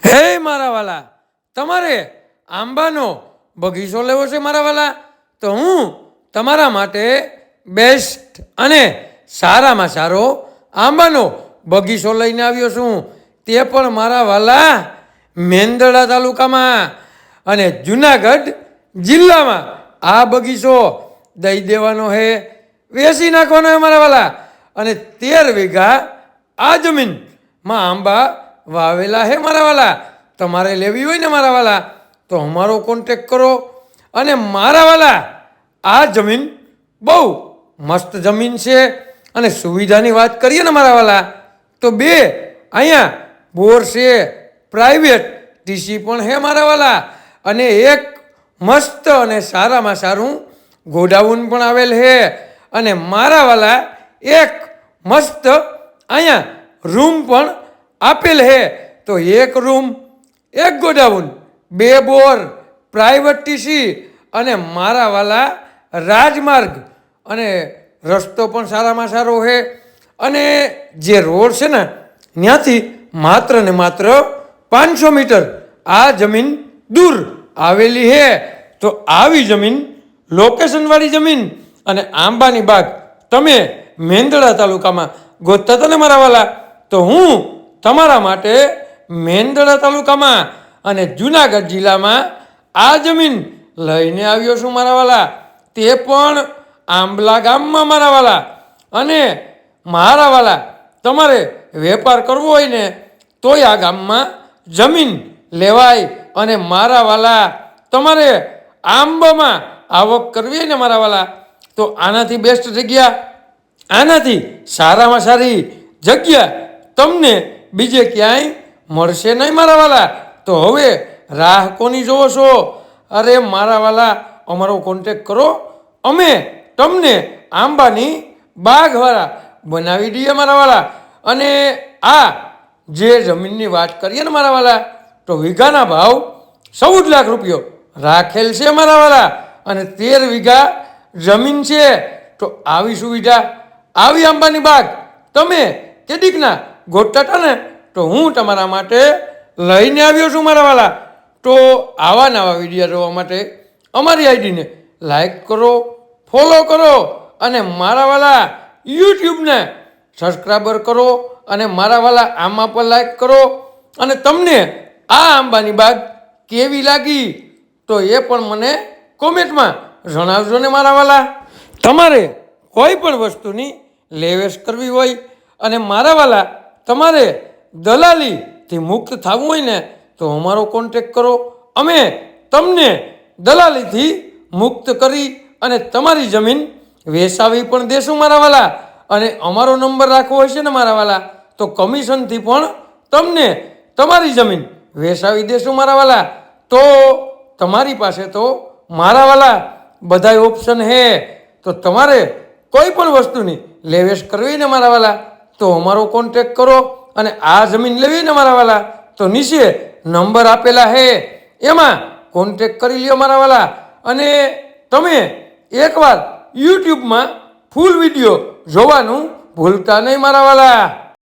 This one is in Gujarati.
હે મારા વાલા, તમારે આંબાનો બગીચો લેવો છે મારા વાલા, તો હું તમારા માટે બેસ્ટ અને સારામાં સારો આંબાનો બગીચો લઈને આવ્યો છું. તે પણ મારા વાલા મેંદરડા તાલુકામાં અને જુનાગઢ જિલ્લામાં. આ બગીચો દઈ દેવાનો હે, વેચી નાખવાનો હે મારા વાલા. અને 13 વીઘા આ જમીનમાં આંબા વાવેલા હે મારા વાલા. તમારે લેવી હોય ને મારા વાલા તો અમારો કોન્ટેક કરો. અને મારા વાલા આ જમીન બહુ મસ્ત જમીન છે. અને સુવિધાની વાત કરીએ ને મારા વાલા તો 2 અહીંયા બોર છે, પ્રાઇવેટ ટીસી પણ હે મારા વાલા. અને એક મસ્ત અને સારામાં સારું ગોડાઉન પણ આવેલ હે. અને મારા વાલા એક મસ્ત અહીંયા રૂમ પણ આપેલ હે. તો એક રૂમ, એક ગોડાઉન, 2 બોર, પ્રાઇવેટ ટીસી અને મારા વાલા રાજમાર્ગ અને રસ્તો પણ સારામાં સારો હે. અને જે રોડ છે ને ત્યાંથી માત્ર ને માત્ર 500 મીટર આ જમીન દૂર આવેલી હે. તો આવી જમીન, લોકેશનવાળી જમીન અને આંબાની બાગ તમે મેંદરડા તાલુકામાં ગોતતા હતા ને મારા વાલા, તો હું તમારા માટે મેંદરડા તાલુકામાં અને જુનાગઢ જિલ્લામાં આ જમીન લઈને આવ્યો છું મારા વાલા. તે પણ આંબલા ગામમાં મારા વાલા. અને મારા વાલા તમારે વેપાર કરવો હોય ને તોય આ ગામમાં જમીન લેવાય. અને મારા વાલા તમારે આંબામાં આવક કરવી હોય ને મારા વાલા તો આનાથી બેસ્ટ જગ્યા, આનાથી સારામાં સારી જગ્યા તમને બીજે ક્યાંય મળશે નહીં મારા વાલા. તો હવે રાહ કોની જોવો છો? અરે મારા વાલા અમારો કોન્ટેક કરો, અમે તમને આંબાની બાગવાળા બનાવી દઈએ મારા વાલા. અને આ જે જમીનની વાત કરીએ ને મારા વાલા તો વીઘાના ભાવ 14 લાખ રૂપિયો રાખેલ છે મારા વાલા. અને 13 વીઘા જમીન છે. તો આવી સુવિધા, આવી આંબાની બાગ તમે કેદીકના ગોતતા હતા ને તો હું તમારા માટે લઈને આવ્યો છું મારા વાલા. તો આવા નવા વિડીયો જોવા માટે અમારી આઈડીને લાઈક કરો, ફોલો કરો અને મારા વાલા યુટ્યુબને સબસ્ક્રાઈબર કરો. અને મારા વાલા આમાં પર લાઈક કરો. અને તમને આ આંબાની બાગ કેવી લાગી તો એ પણ મને કોમેન્ટમાં જણાવજો ને મારા વાલા. તમારે કોઈ પણ વસ્તુની લેવેચ કરવી હોય અને મારા વાલા તમારે દલાલીથી મુક્ત થવું હોય ને તો અમારો કોન્ટેક કરો. અમે તમને દલાલીથી મુક્ત કરી અને તમારી જમીન વેચાવી પણ દેશું મારા વાલા. અને અમારો નંબર રાખવો હોય છે ને મારા વાલા તો કમિશનથી પણ તમને તમારી જમીન વેચાવી દેશું મારા વાલા. તો તમારી પાસે તો મારા વાલા બધાય ઓપ્શન હે. તો તમારે કોઈ પણ વસ્તુની લેવેચ કરવી ને મારા વાલા તો અમારો કોન્ટેક કરો. અને આ જમીન લેવી ને મારા વાલા તો નીચે નંબર આપેલા હે, એમાં કોન્ટેક કરી લ્યો મારા વાલા. અને તમે એકવાર યુટ્યુબમાં ફૂલ વિડીયો જોવાનું ભૂલતા નહીં મારા વાલા.